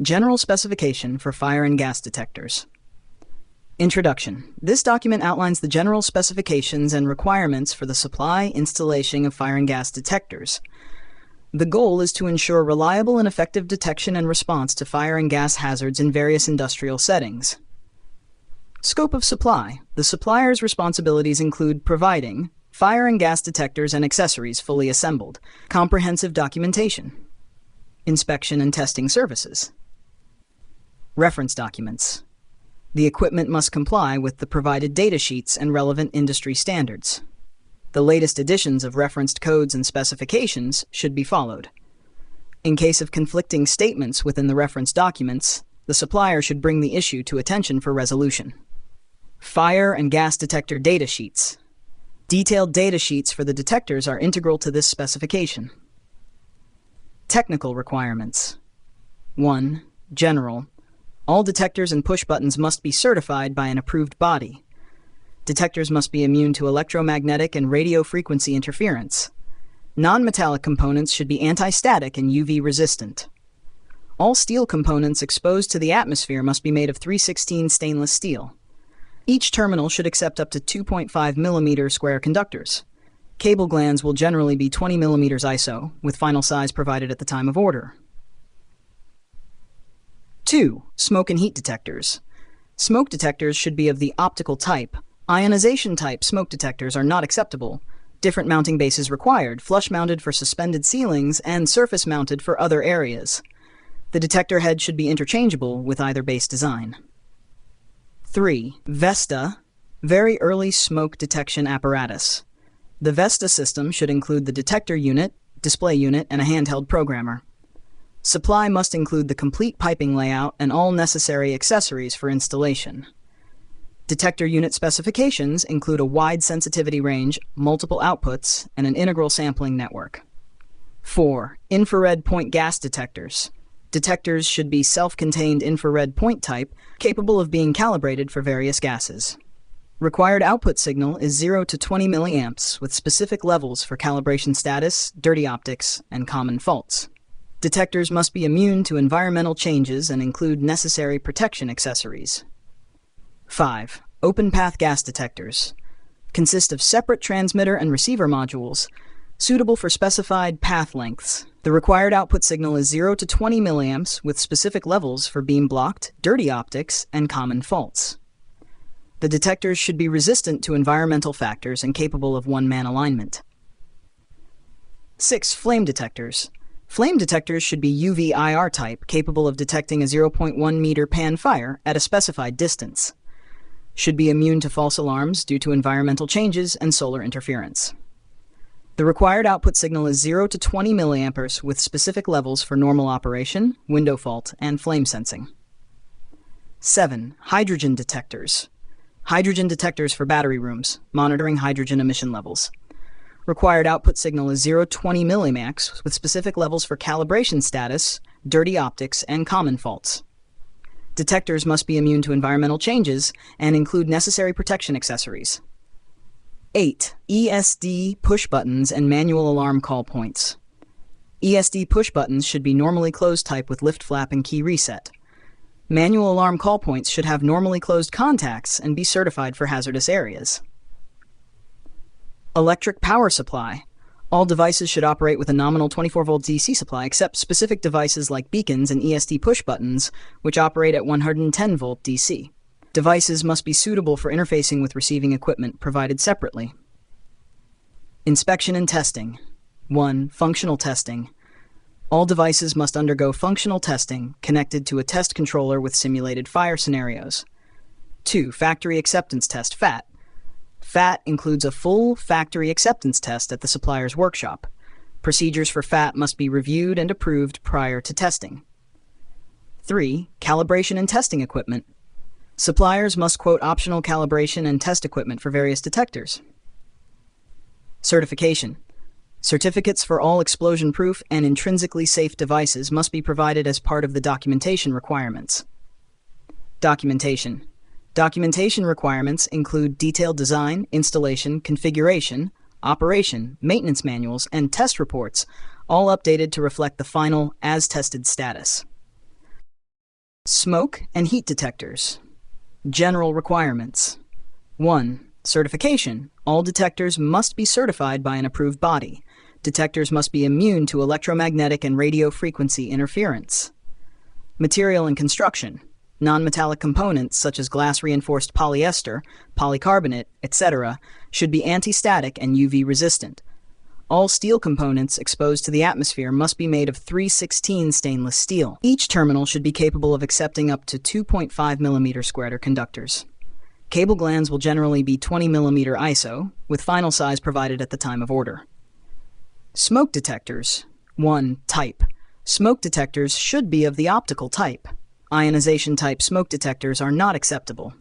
General Specification for Fire and Gas Detectors. Introduction. This document outlines the general specifications and requirements for the supply, installation of fire and gas detectors. The goal is to ensure reliable and effective detection and response to fire and gas hazards in various industrial settings. Scope of supply. The supplier's responsibilities include providing fire and gas detectors and accessories fully assembled, comprehensive documentation, inspection and testing services. Reference documents. The equipment must comply with the provided data sheets and relevant industry standards. The latest editions of referenced codes and specifications should be followed. In case of conflicting statements within the reference documents, the supplier should bring the issue to attention for resolution. Fire and gas detector data sheets. Detailed data sheets for the detectors are integral to this specification. Technical requirements. 1. General. All detectors and push buttons must be certified by an approved body. Detectors must be immune to electromagnetic and radio frequency interference. Non-metallic components should be anti-static and UV resistant. All steel components exposed to the atmosphere must be made of 316 stainless steel. Each terminal should accept up to 2.5 mm square conductors. Cable glands will generally be 20 mm ISO, with final size provided at the time of order. 2. Smoke and heat detectors. Smoke detectors should be of the optical type. Ionization type smoke detectors are not acceptable. Different mounting bases required, flush-mounted for suspended ceilings and surface-mounted for other areas. The detector head should be interchangeable with either base design. 3. VESTA, Very Early Smoke Detection Apparatus. The VESTA system should include the detector unit, display unit, and a handheld programmer. Supply must include the complete piping layout and all necessary accessories for installation. Detector unit specifications include a wide sensitivity range, multiple outputs, and an integral sampling network. 4. Infrared point gas detectors. Detectors should be self-contained infrared point type, capable of being calibrated for various gases. Required output signal is 0 to 20 milliamps, with specific levels for calibration status, dirty optics, and common faults. Detectors must be immune to environmental changes and include necessary protection accessories. 5. Open path gas detectors. Consist of separate transmitter and receiver modules, suitable for specified path lengths. The required output signal is 0 to 20 milliamps with specific levels for beam blocked, dirty optics, and common faults. The detectors should be resistant to environmental factors and capable of one-man alignment. 6. Flame detectors. Flame detectors should be UV-IR type, capable of detecting a 0.1 meter pan fire at a specified distance. Should be immune to false alarms due to environmental changes and solar interference. The required output signal is 0 to 20 milliamperes with specific levels for normal operation, window fault, and flame sensing. 7. Hydrogen detectors. Hydrogen detectors for battery rooms, monitoring hydrogen emission levels. Required output signal is 0 to 20 milliamps with specific levels for calibration status, dirty optics, and common faults. Detectors must be immune to environmental changes and include necessary protection accessories. 8. ESD push buttons and manual alarm call points. ESD push buttons should be normally closed type with lift flap and key reset. Manual alarm call points should have normally closed contacts and be certified for hazardous areas. Electric power supply. All devices should operate with a nominal 24-volt DC supply except specific devices like beacons and ESD push buttons, which operate at 110-volt DC. Devices must be suitable for interfacing with receiving equipment provided separately. Inspection and testing. 1. Functional testing. All devices must undergo functional testing connected to a test controller with simulated fire scenarios. 2. Factory acceptance test, FAT. FAT includes a full factory acceptance test at the supplier's workshop. Procedures for FAT must be reviewed and approved prior to testing. 3. Calibration and testing equipment. Suppliers must quote optional calibration and test equipment for various detectors. Certification. Certificates for all explosion-proof and intrinsically safe devices must be provided as part of the documentation requirements. Documentation. Documentation requirements include detailed design, installation, configuration, operation, maintenance manuals, and test reports, all updated to reflect the final as-tested status. Smoke and heat detectors. General requirements. 1. Certification. All detectors must be certified by an approved body. Detectors must be immune to electromagnetic and radio frequency interference. Material and construction. Non-metallic components such as glass-reinforced polyester, polycarbonate, etc. should be anti-static and UV resistant. All steel components exposed to the atmosphere must be made of 316 stainless steel. Each terminal should be capable of accepting up to 2.5 mm squared conductors. Cable glands will generally be 20 mm ISO, with final size provided at the time of order. Smoke detectors. 1. Type. Smoke detectors should be of the optical type. Ionization-type smoke detectors are not acceptable.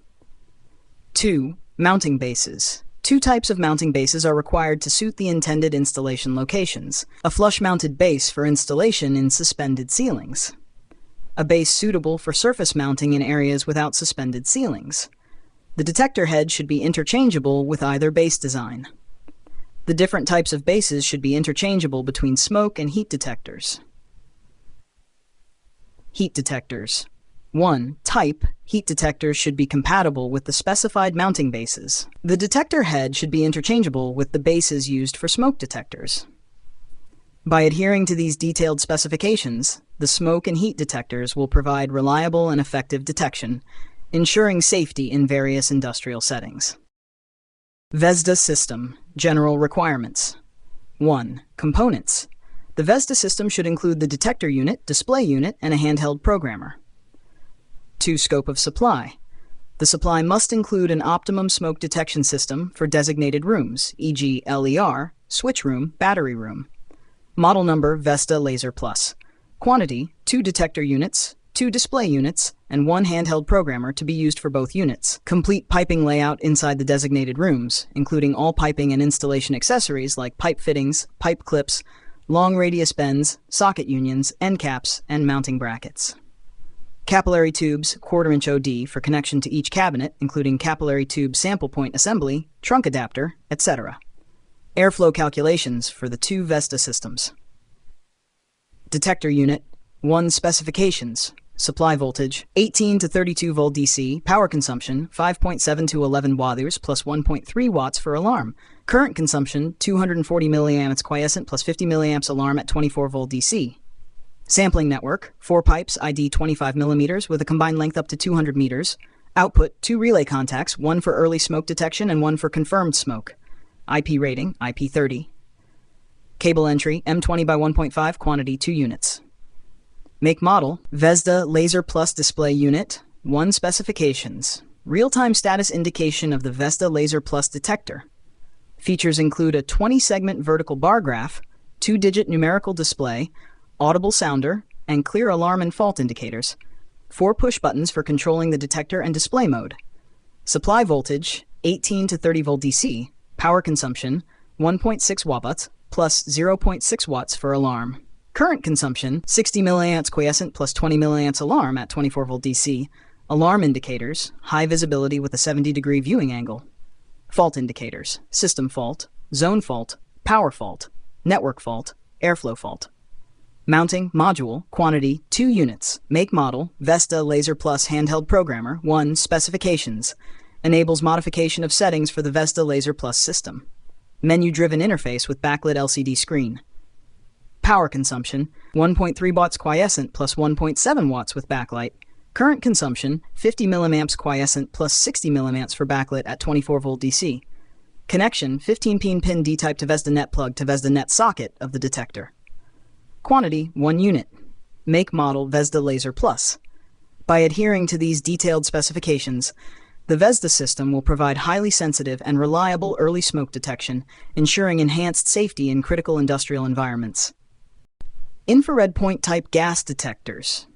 2. Mounting bases. 2 types of mounting bases are required to suit the intended installation locations. A flush-mounted base for installation in suspended ceilings. A base suitable for surface mounting in areas without suspended ceilings. The detector head should be interchangeable with either base design. The different types of bases should be interchangeable between smoke and heat detectors. Heat detectors. 1. Type. Heat detectors should be compatible with the specified mounting bases. The detector head should be interchangeable with the bases used for smoke detectors. By adhering to these detailed specifications, the smoke and heat detectors will provide reliable and effective detection, ensuring safety in various industrial settings. VESDA system. General requirements. 1. Components. The VESDA system should include the detector unit, display unit, and a handheld programmer. 2. Scope of supply. The supply must include an optimum smoke detection system for designated rooms, e.g. LER, switch room, battery room. Model number VESDA Laser Plus. Quantity 2 detector units, 2 display units, and 1 handheld programmer to be used for both units. Complete piping layout inside the designated rooms, including all piping and installation accessories like pipe fittings, pipe clips, long radius bends, socket unions, end caps, and mounting brackets. Capillary tubes, 1/4" OD for connection to each cabinet, including capillary tube sample point assembly, trunk adapter, etc. Airflow calculations for the 2 VESDA systems. Detector unit. 1. Specifications. Supply voltage, 18 to 32 volt DC, power consumption, 5.7 to 11 watts plus 1.3 watts for alarm. Current consumption, 240 milliamps quiescent plus 50 milliamps alarm at 24 volt DC. Sampling network, 4 pipes, ID 25 millimeters with a combined length up to 200 meters. Output, 2 relay contacts, 1 for early smoke detection and 1 for confirmed smoke. IP rating, IP30. Cable entry, M20 by 1.5, quantity 2 units. Make model, VESDA Laser Plus display unit. 1. Specifications. Real-time status indication of the VESDA Laser Plus detector. Features include a 20-segment vertical bar graph, 2-digit numerical display, audible sounder, and clear alarm and fault indicators. 4 push buttons for controlling the detector and display mode. Supply voltage, 18 to 30 volt DC. Power consumption, 1.6 watts plus 0.6 watts for alarm. Current consumption, 60 milliamps quiescent plus 20 milliamps alarm at 24 volt DC. Alarm indicators, high visibility with a 70-degree viewing angle. Fault indicators, system fault, zone fault, power fault, network fault, airflow fault. Mounting module, quantity 2 units. Make model, VESDA Laser Plus handheld programmer. 1. Specifications. Enables modification of settings for the VESDA Laser Plus system. Menu-driven interface with backlit LCD screen. Power consumption, 1.3 watts quiescent plus 1.7 watts with backlight. Current consumption, 50 milliamps quiescent plus 60 milliamps for backlit at 24 volt DC. Connection, 15-pin D-type to VESDA net plug to VESDA net socket of the detector. Quantity, 1 unit. Make model VESDA Laser Plus. By adhering to these detailed specifications, the VESDA system will provide highly sensitive and reliable early smoke detection, ensuring enhanced safety in critical industrial environments. Infrared point type gas detectors.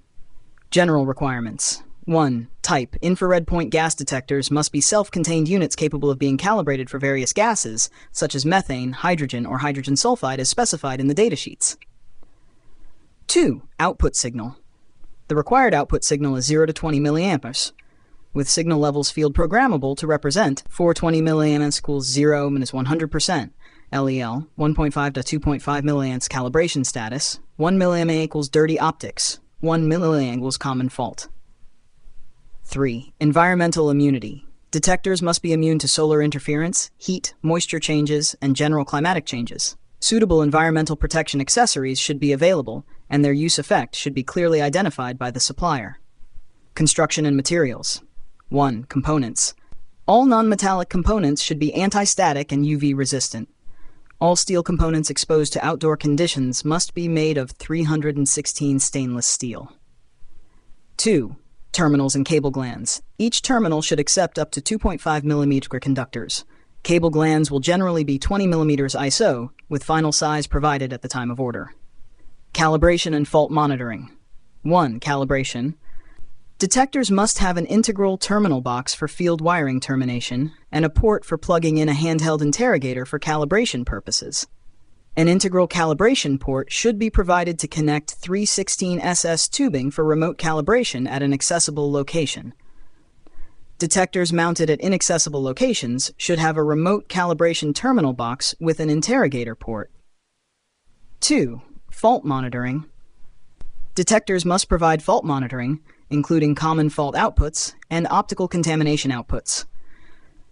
General requirements. 1. Type. Infrared point gas detectors must be self-contained units capable of being calibrated for various gases, such as methane, hydrogen, or hydrogen sulfide as specified in the datasheets. 2. Output signal. The required output signal is 0 to 20 milliamps, with signal levels field programmable to represent 420 milliamps equals 0 minus 100%, LEL, 1.5 to 2.5 milliamps calibration status, 1 milliamp equals dirty optics, 1 milliamp equals common fault. 3. Environmental immunity. Detectors must be immune to solar interference, heat, moisture changes, and general climatic changes. Suitable environmental protection accessories should be available, and their use effect should be clearly identified by the supplier. Construction and materials. 1. Components. All non-metallic components should be anti-static and UV resistant. All steel components exposed to outdoor conditions must be made of 316 stainless steel. 2. Terminals and cable glands. Each terminal should accept up to 2.5 mm conductors. Cable glands will generally be 20 mm ISO, with final size provided at the time of order. Calibration and fault monitoring. 1. Calibration. Detectors must have an integral terminal box for field wiring termination and a port for plugging in a handheld interrogator for calibration purposes. An integral calibration port should be provided to connect 316 SS tubing for remote calibration at an accessible location. Detectors mounted at inaccessible locations should have a remote calibration terminal box with an interrogator port. 2. Fault monitoring. Detectors must provide fault monitoring, including common fault outputs and optical contamination outputs.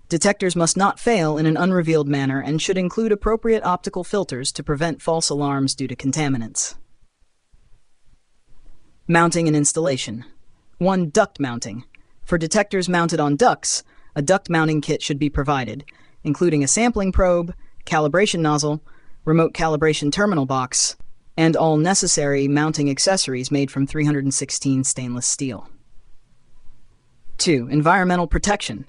Detectors must not fail in an unrevealed manner and should include appropriate optical filters to prevent false alarms due to contaminants. Mounting and installation. 1. Duct mounting. For detectors mounted on ducts, a duct mounting kit should be provided, including a sampling probe, calibration nozzle, remote calibration terminal box, and all necessary mounting accessories made from 316 stainless steel. 2. Environmental protection.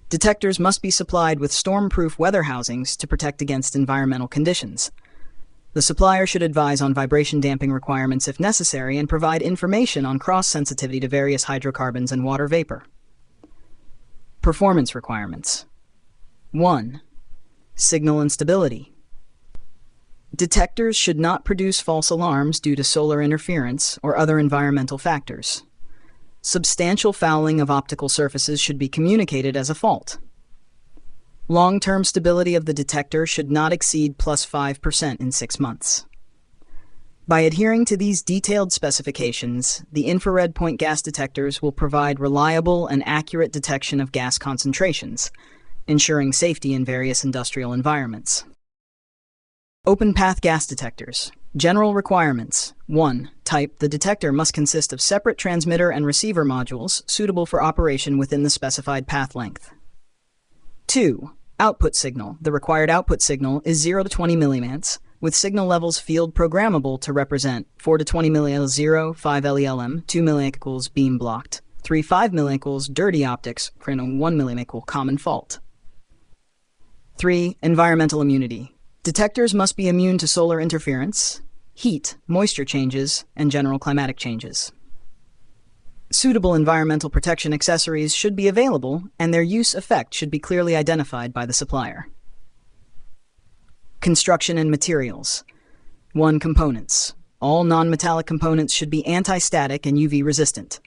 Detectors must be supplied with storm-proof weather housings to protect against environmental conditions. The supplier should advise on vibration damping requirements if necessary and provide information on cross-sensitivity to various hydrocarbons and water vapor. Performance requirements. 1. Signal instability. Detectors should not produce false alarms due to solar interference or other environmental factors. Substantial fouling of optical surfaces should be communicated as a fault. Long-term stability of the detector should not exceed plus 5% in 6 months. By adhering to these detailed specifications, the infrared point gas detectors will provide reliable and accurate detection of gas concentrations, ensuring safety in various industrial environments. Open-path gas detectors. General requirements. 1. Type. The detector must consist of separate transmitter and receiver modules suitable for operation within the specified path length. 2. Output signal. The required output signal is 0 to 20 milliamps, with signal levels field programmable to represent 4 to 20 milliamps 0, 5 LELM, 2 milliamp equals beam blocked, 3, 5 milliamp equals dirty optics, 1 milliamp equal common fault. 3. Environmental immunity. Detectors must be immune to solar interference, heat, moisture changes, and general climatic changes. Suitable environmental protection accessories should be available, and their use effect should be clearly identified by the supplier. Construction and materials. 1. Components. All non-metallic components should be anti-static and UV resistant.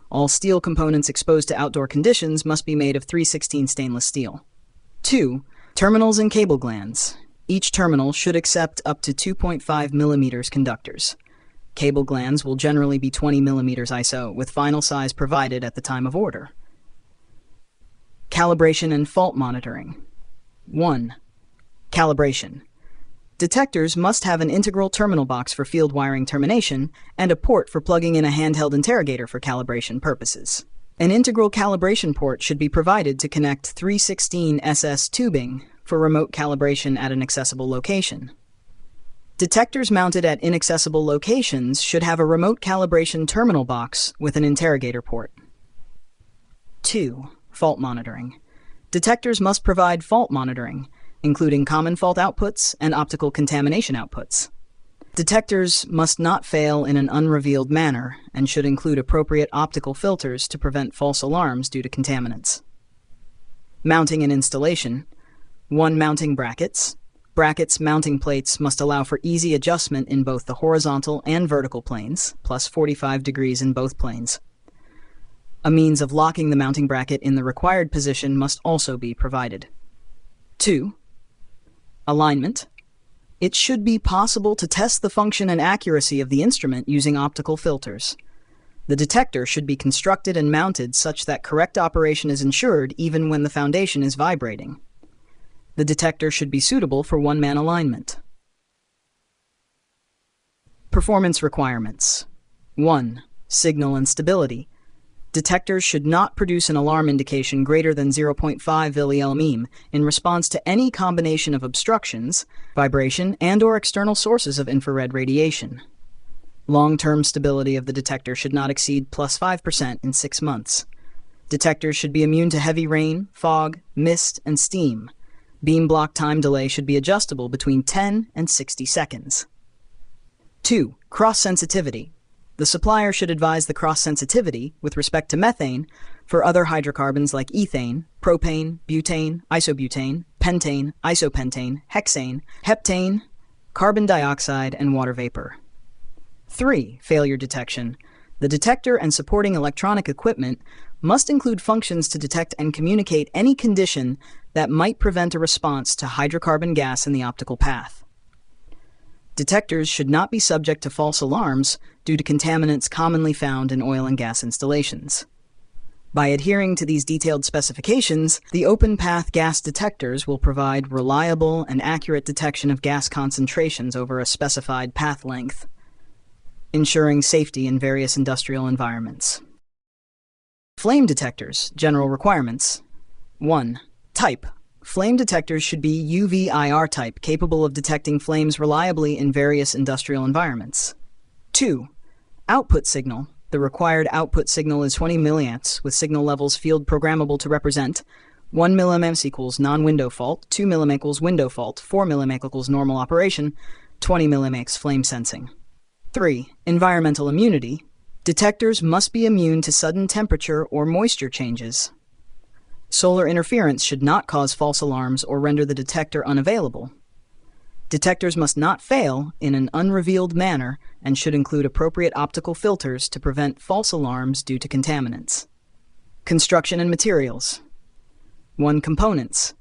All steel components exposed to outdoor conditions must be made of 316 stainless steel. 2. Terminals and cable glands. Each terminal should accept up to 2.5 millimeters conductors. Cable glands will generally be 20 millimeters ISO, with final size provided at the time of order. Calibration and fault monitoring. 1. Calibration. Detectors must have an integral terminal box for field wiring termination and a port for plugging in a handheld interrogator for calibration purposes. An integral calibration port should be provided to connect 316 SS tubing for remote calibration at an accessible location. Detectors mounted at inaccessible locations should have a remote calibration terminal box with an interrogator port. 2. Fault monitoring. Detectors must provide fault monitoring, including common fault outputs and optical contamination outputs. Detectors must not fail in an unrevealed manner and should include appropriate optical filters to prevent false alarms due to contaminants. Mounting and installation. 1. Mounting brackets. Brackets mounting plates must allow for easy adjustment in both the horizontal and vertical planes, plus 45 degrees in both planes. A means of locking the mounting bracket in the required position must also be provided. 2. Alignment. It should be possible to test the function and accuracy of the instrument using optical filters. The detector should be constructed and mounted such that correct operation is ensured even when the foundation is vibrating. The detector should be suitable for one-man alignment. Performance requirements. 1. Signal and stability. Detectors should not produce an alarm indication greater than 0.5 VLM in response to any combination of obstructions, vibration, and/or external sources of infrared radiation. Long-term stability of the detector should not exceed +5% in 6 months. Detectors should be immune to heavy rain, fog, mist, and steam. Beam block time delay should be adjustable between 10 and 60 seconds. 2. Cross-sensitivity. The supplier should advise the cross-sensitivity with respect to methane for other hydrocarbons like ethane, propane, butane, isobutane, pentane, isopentane, hexane, heptane, carbon dioxide, and water vapor. 3. Failure detection. The detector and supporting electronic equipment must include functions to detect and communicate any condition that might prevent a response to hydrocarbon gas in the optical path. Detectors should not be subject to false alarms due to contaminants commonly found in oil and gas installations. By adhering to these detailed specifications, the open-path gas detectors will provide reliable and accurate detection of gas concentrations over a specified path length, ensuring safety in various industrial environments. Flame detectors, general requirements. 1. Type. Flame detectors should be UV-IR type, capable of detecting flames reliably in various industrial environments. 2. Output signal. The required output signal is 20 mA, with signal levels field programmable to represent 1 mA equals non-window fault, 2 mA equals window fault, 4 mA equals normal operation, 20 mA flame sensing. 3. Environmental immunity. Detectors must be immune to sudden temperature or moisture changes. Solar interference should not cause false alarms or render the detector unavailable. Detectors must not fail in an unrevealed manner and should include appropriate optical filters to prevent false alarms due to contaminants. Construction and materials. 1. Components.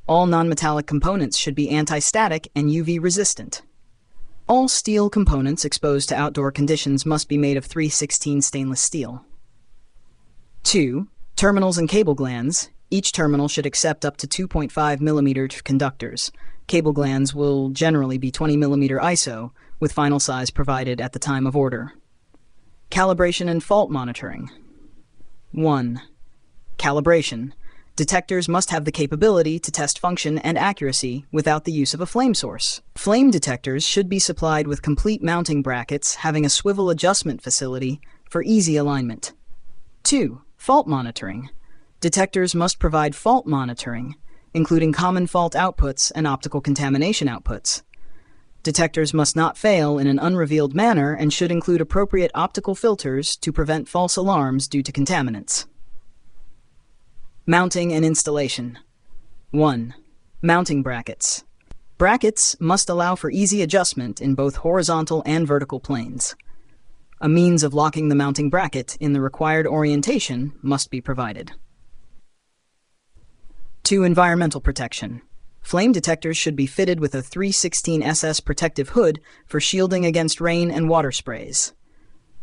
All non-metallic components should be anti-static and UV resistant. All steel components exposed to outdoor conditions must be made of 316 stainless steel. 2. Terminals and cable glands. Each terminal should accept up to 2.5 mm conductors. Cable glands will generally be 20 mm ISO, with final size provided at the time of order. Calibration and fault monitoring. 1. Calibration. Detectors must have the capability to test function and accuracy without the use of a flame source. Flame detectors should be supplied with complete mounting brackets having a swivel adjustment facility for easy alignment. 2. Fault monitoring. Detectors must provide fault monitoring, including common fault outputs and optical contamination outputs. Detectors must not fail in an unrevealed manner and should include appropriate optical filters to prevent false alarms due to contaminants. Mounting and installation. 1. Mounting brackets. Brackets must allow for easy adjustment in both horizontal and vertical planes. A means of locking the mounting bracket in the required orientation must be provided. 2. Environmental protection. Flame detectors should be fitted with a 316 SS protective hood for shielding against rain and water sprays.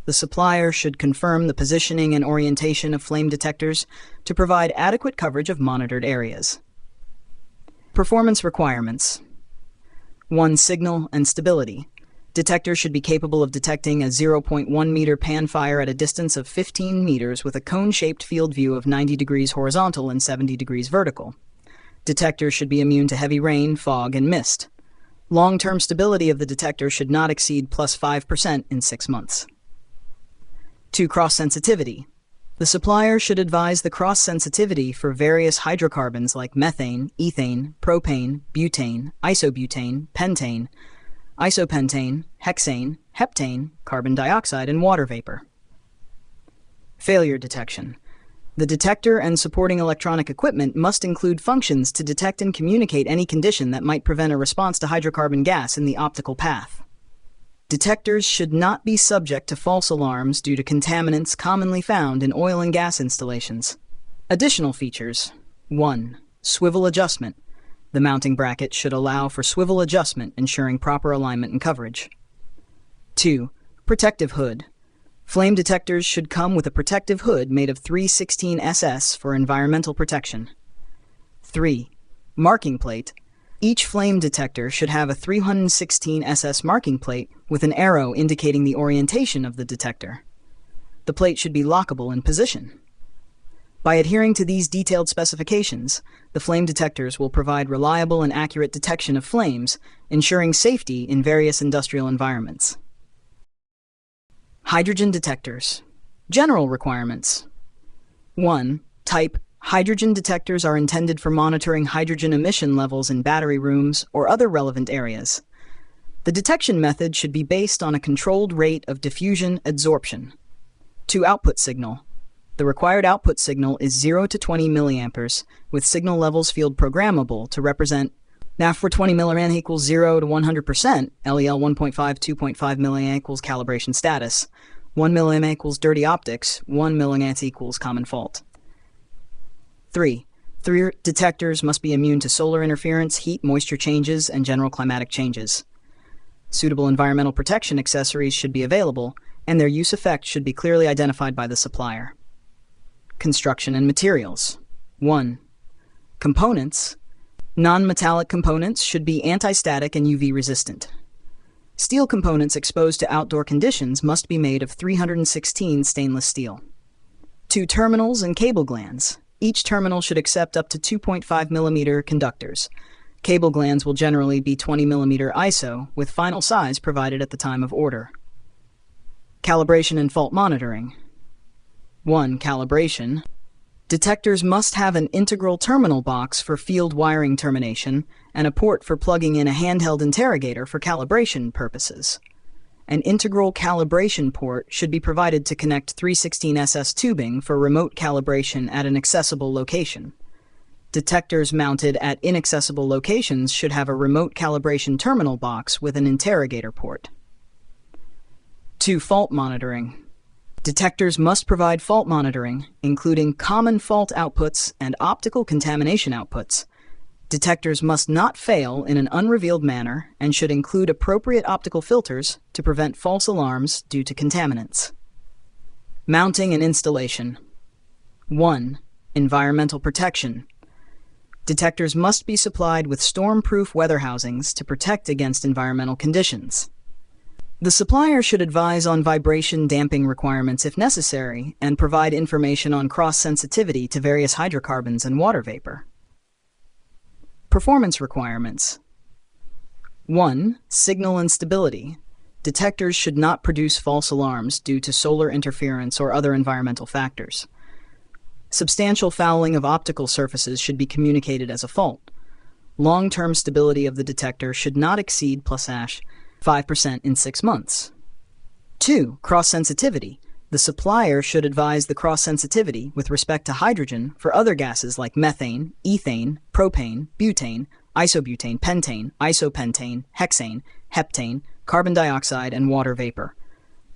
The supplier should confirm the positioning and orientation of flame detectors to provide adequate coverage of monitored areas. Performance requirements. 1. Signal and stability. Detectors should be capable of detecting a 0.1 meter pan fire at a distance of 15 meters with a cone-shaped field view of 90 degrees horizontal and 70 degrees vertical. Detectors should be immune to heavy rain, fog, and mist. Long-term stability of the detector should not exceed +5% in 6 months. 2. Cross-sensitivity. The supplier should advise the cross-sensitivity for various hydrocarbons like methane, ethane, propane, butane, isobutane, pentane, isopentane, hexane, heptane, carbon dioxide, and water vapor. Failure detection. The detector and supporting electronic equipment must include functions to detect and communicate any condition that might prevent a response to hydrocarbon gas in the optical path. Detectors should not be subject to false alarms due to contaminants commonly found in oil and gas installations. Additional features. 1. Swivel adjustment. The mounting bracket should allow for swivel adjustment, ensuring proper alignment and coverage. 2. Protective hood. Flame detectors should come with a protective hood made of 316SS for environmental protection. 3. Marking plate. Each flame detector should have a 316SS marking plate with an arrow indicating the orientation of the detector. The plate should be lockable in position. By adhering to these detailed specifications, the flame detectors will provide reliable and accurate detection of flames, ensuring safety in various industrial environments. Hydrogen detectors. General requirements. 1. Type. Hydrogen detectors are intended for monitoring hydrogen emission levels in battery rooms or other relevant areas. The detection method should be based on a controlled rate of diffusion adsorption. 2. Output signal. The required output signal is 0 to 20 milliamperes, with signal levels field programmable to represent NAF for 20 mA equals 0 to 100%, LEL 1.5, 2.5 mA equals calibration status, 1 mA equals dirty optics, 1 mA equals common fault. 3. Detectors must be immune to solar interference, heat, moisture changes, and general climatic changes. Suitable environmental protection accessories should be available, and their use effect should be clearly identified by the supplier. Construction and materials. 1. Components. Non-metallic components should be anti-static and UV resistant. Steel components exposed to outdoor conditions must be made of 316 stainless steel. 2. Terminals and cable glands. Each terminal should accept up to 2.5 millimeter conductors. Cable glands will generally be 20 millimeter ISO, with final size provided at the time of order. Calibration and fault monitoring. 1. Calibration. Detectors must have an integral terminal box for field wiring termination and a port for plugging in a handheld interrogator for calibration purposes. An integral calibration port should be provided to connect 316SS tubing for remote calibration at an accessible location. Detectors mounted at inaccessible locations should have a remote calibration terminal box with an interrogator port. 2. Fault monitoring. Detectors must provide fault monitoring, including common fault outputs and optical contamination outputs. Detectors must not fail in an unrevealed manner and should include appropriate optical filters to prevent false alarms due to contaminants. Mounting and installation. 1. Environmental protection. Detectors must be supplied with storm-proof weather housings to protect against environmental conditions. The supplier should advise on vibration damping requirements if necessary and provide information on cross-sensitivity to various hydrocarbons and water vapor. Performance requirements. 1. Signal and stability. Detectors should not produce false alarms due to solar interference or other environmental factors. Substantial fouling of optical surfaces should be communicated as a fault. Long-term stability of the detector should not exceed +5% in 6 months. 2. Cross-sensitivity. The supplier should advise the cross-sensitivity with respect to hydrogen for other gases like methane, ethane, propane, butane, isobutane, pentane, isopentane, hexane, heptane, carbon dioxide, and water vapor.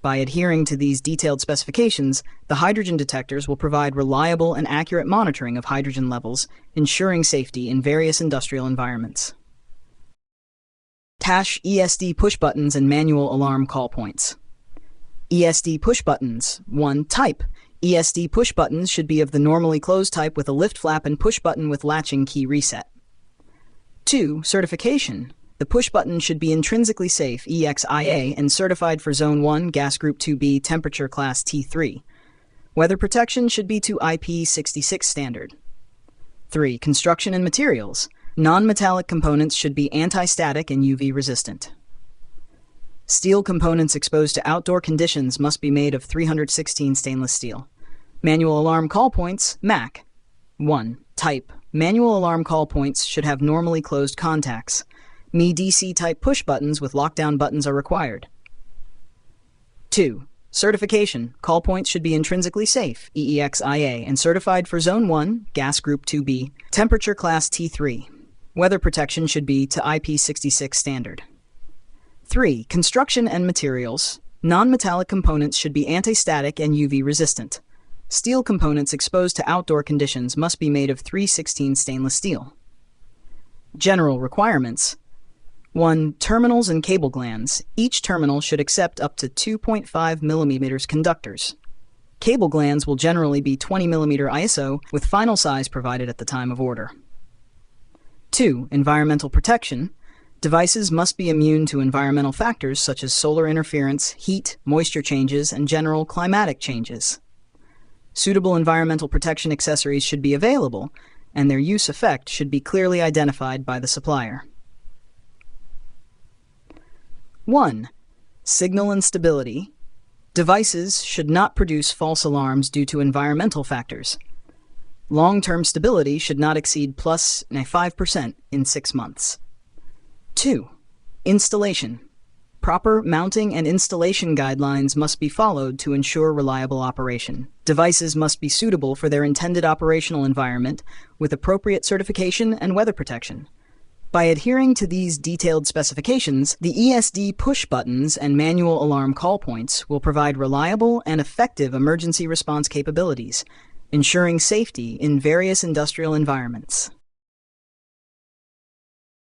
By adhering to these detailed specifications, the hydrogen detectors will provide reliable and accurate monitoring of hydrogen levels, ensuring safety in various industrial environments. TASH ESD push buttons and manual alarm call points. ESD push buttons. 1. Type. ESD push buttons should be of the normally closed type with a lift flap and push button with latching key reset. 2. Certification. The push button should be intrinsically safe EXIA and certified for Zone 1 Gas Group 2B Temperature Class T3. Weather protection should be to IP66 standard. 3. Construction and materials. Non-metallic components should be anti-static and UV resistant. Steel components exposed to outdoor conditions must be made of 316 stainless steel. Manual alarm call points, MAC. 1. Type. Manual alarm call points should have normally closed contacts. ME DC type push buttons with lockdown buttons are required. 2. Certification. Call points should be intrinsically safe, EEXIA, and certified for Zone 1, Gas Group 2B, Temperature Class T3. Weather protection should be to IP66 standard. 3. Construction and materials. Non-metallic components should be anti-static and UV resistant. Steel components exposed to outdoor conditions must be made of 316 stainless steel. General requirements. 1. Terminals and cable glands. Each terminal should accept up to 2.5 millimeters conductors. Cable glands will generally be 20 millimeter ISO, with final size provided at the time of order. 2. Environmental protection. Devices must be immune to environmental factors such as solar interference, heat, moisture changes, and general climatic changes. Suitable environmental protection accessories should be available, and their use effect should be clearly identified by the supplier. 1. Signal instability. Devices should not produce false alarms due to environmental factors. Long-term stability should not exceed plus 5% in 6 months. 2. Installation. Proper mounting and installation guidelines must be followed to ensure reliable operation. Devices must be suitable for their intended operational environment with appropriate certification and weather protection. By adhering to these detailed specifications, the ESD push buttons and manual alarm call points will provide reliable and effective emergency response capabilities, ensuring safety in various industrial environments.